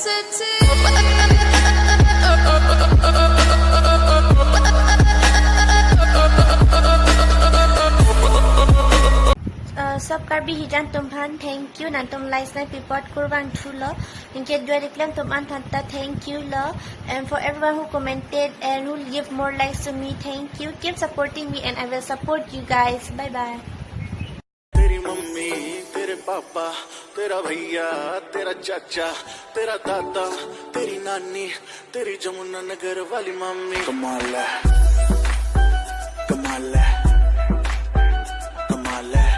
Sub Karbi hijan tumhan thank you nantum likes na pipot kurban chulo inke dua reclaim tuman thanta thank you lo and for everyone who commented and who give more likes to me thank you keep supporting me and I will support you guys bye bye तेरी mummy तेरे पापा तेरा भैया तेरा चाचा तेरा दादा तेरी नानी तेरी जमुना नगर वाली मम्मी कमाल है कमाल है कमाल है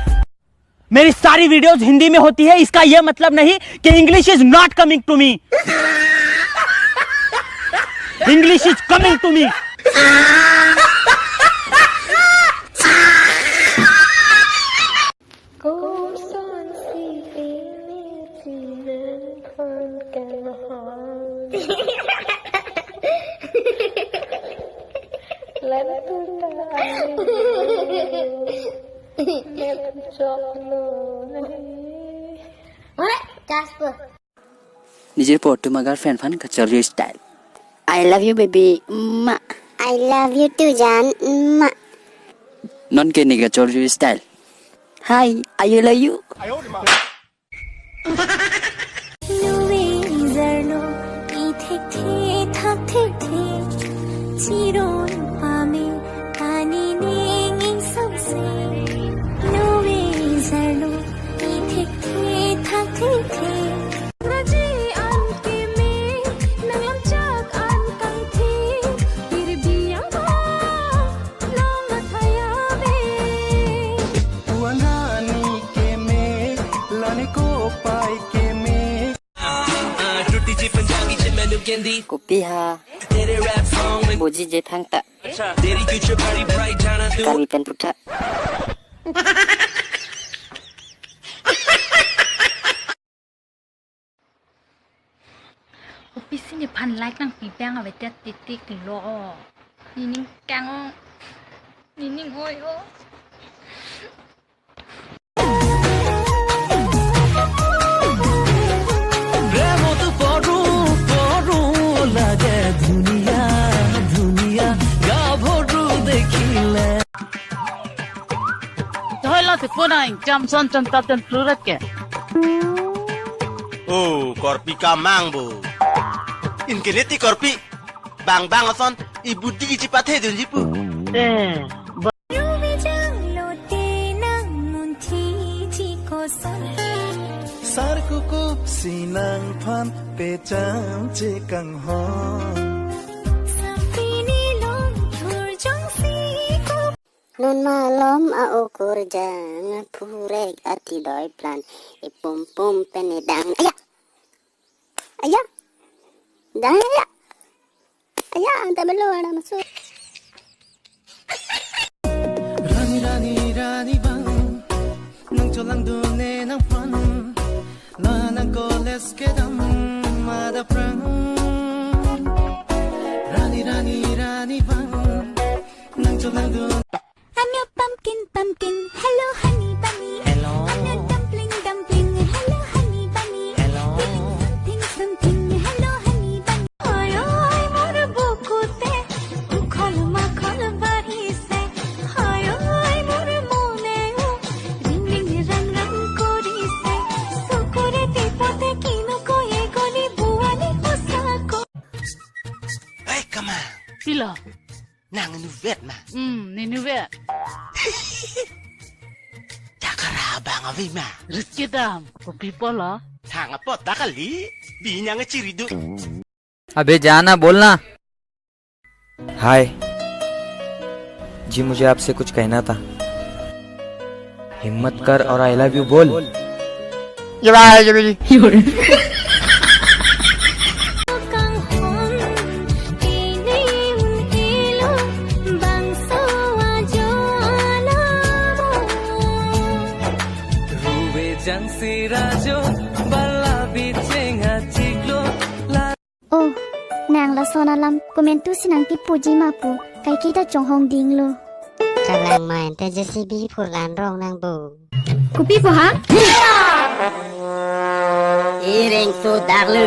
मेरी सारी वीडियोस हिंदी में होती है इसका यह मतलब नहीं कि English is not coming to me English is coming to me Nijir portu magar fan fan kacari style. I love you baby, ma. I love you too, Jan, ma. Non ke niga kacari style. Hi, I love you. Kopi ha, boji je thang tak, kari pen putra. Kopi sini pan like nang pipeng awe tiat titik lo, ini kang, ini goyo. Oh, Karbi kamang bu. Inkeneti Karbi, bang bang ason ibu di cipat hedun jipu. Sarkuku sinang pan pecam cekang hon. Nun malam au kurjang purek ati doi plan ipum pum penedang ayah ayah dah ayah ayah anda belum ada masuk Rani rani rani bang nang cholang dune nang pan la nang koles kedam mada prang Rani rani rani bang nang cholang dune I'm your pumpkin, pumpkin. Hello, honey bunny. Hello. I'm your dumpling, dumpling. Hello, honey bunny. Hello. Something, something. Hello, honey bunny. Oi, oi, mor bukute. Ukhol makhol bari se. Oi, oi, mor mone o. Ring ring rang rang kori se. Sukure tipote kino koye goli buani hosako. Hey, come on. Sila. Nang nuvet na. Ninuwe. Takaraba nga vima. Rezeki dam. Kopi pola. Tanga pot takali. Binya nga ciridu. अबे जाना बोलना हाय जी मुझे आपसे कुछ कहना था हिम्मत कर और आई लव यू बोल oh nang la sona lam komentu sinang ti puji mapu kai kita chong hong ding lo kalang main te JCB phulan rong nang bu Kopi po ha? Iring su darlu.